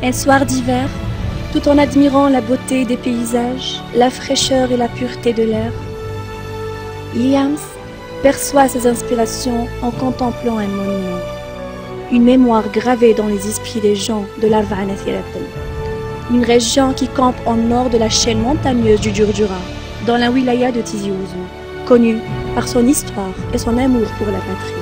Un soir d'hiver, tout en admirant la beauté des paysages, la fraîcheur et la pureté de l'air, Liams perçoit ses inspirations en contemplant un monument, une mémoire gravée dans les esprits des gens de la Vanathiratl, une région qui campe au nord de la chaîne montagneuse du Djurdjura, dans la wilaya de Tizi Ouzou, connue par son histoire et son amour pour la patrie.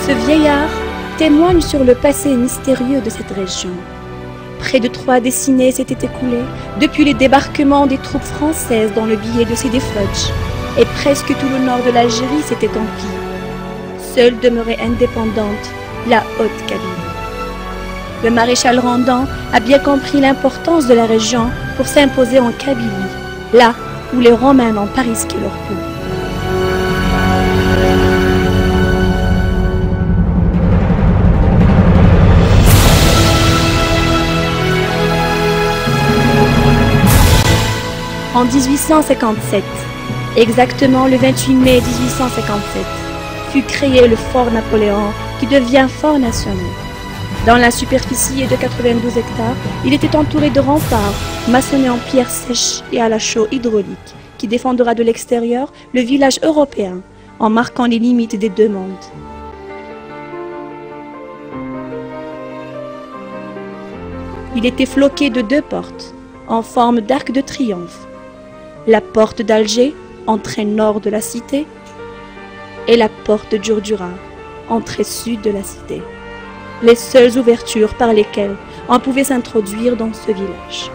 Ce vieillard témoigne sur le passé mystérieux de cette région. Près de 3 décennies s'étaient écoulées depuis le débarquement des troupes françaises dans le billet de Sidi Fodj, et presque tout le nord de l'Algérie s'était empli. Seule demeurait indépendante la Haute-Kabylie. Le maréchal Randan a bien compris l'importance de la région pour s'imposer en Kabylie, là où les Romains n'ont pas risqué leur peau. En 1857, exactement le 28 mai 1857, fut créé le fort Napoléon qui devient fort national. Dans la superficie de 92 hectares, il était entouré de remparts maçonnés en pierre sèche et à la chaux hydraulique qui défendra de l'extérieur le village européen en marquant les limites des deux mondes. Il était floqué de 2 portes en forme d'arc de triomphe. La porte d'Alger, entrée nord de la cité, et la porte de Djurdjura, entrée sud de la cité. Les seules ouvertures par lesquelles on pouvait s'introduire dans ce village.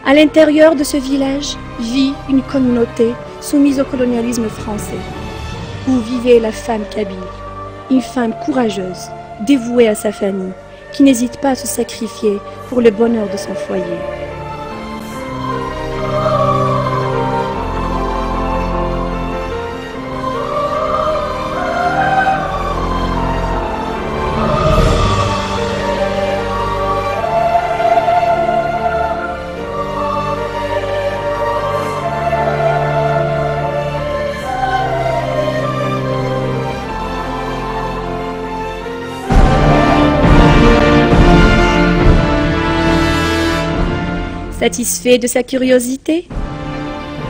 À l'intérieur de ce village vit une communauté soumise au colonialisme français, où vivait la femme kabyle, une femme courageuse, dévouée à sa famille, qui n'hésite pas à se sacrifier pour le bonheur de son foyer. Satisfait de sa curiosité,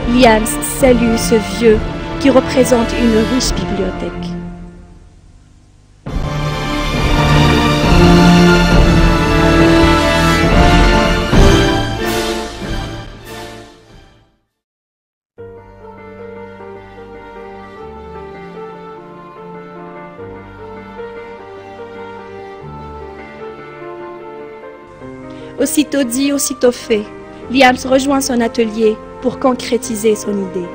Liams salue ce vieux qui représente une riche bibliothèque. Aussitôt dit, aussitôt fait, Liams rejoint son atelier pour concrétiser son idée.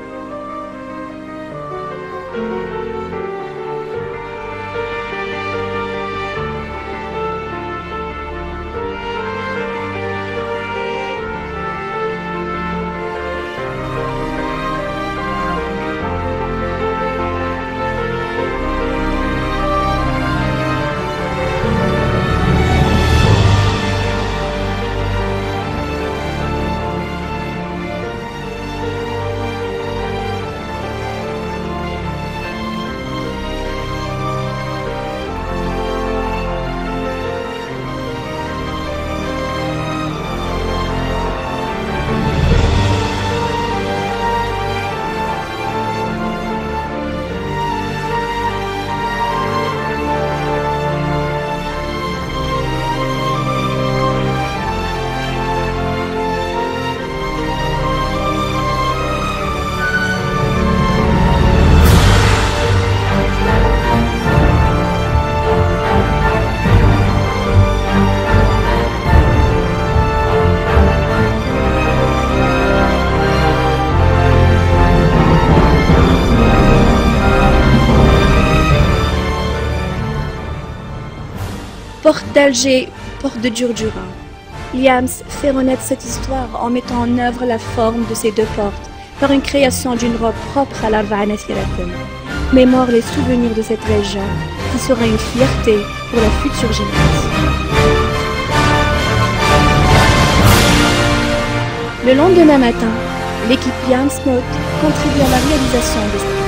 Porte d'Alger, porte de Djurdjura. Liams fait renaître cette histoire en mettant en œuvre la forme de ces 2 portes par une création d'une robe propre à la Vanna Siratem. Mémore les souvenirs de cette région qui sera une fierté pour la future génération. Le lendemain matin, l'équipe Jansmot contribue à la réalisation de cette robe.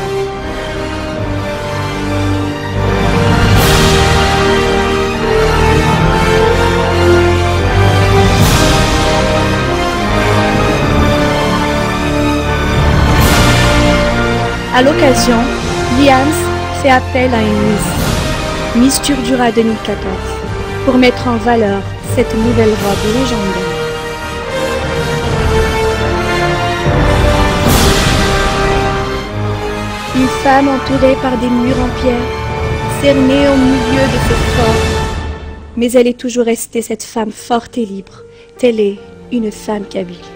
À l'occasion, Lians fait appel à une Miss Turdura 2014, pour mettre en valeur cette nouvelle robe légendaire. Une femme entourée par des murs en pierre, cernée au milieu de ce fort, mais elle est toujours restée cette femme forte et libre, telle est une femme kabyle.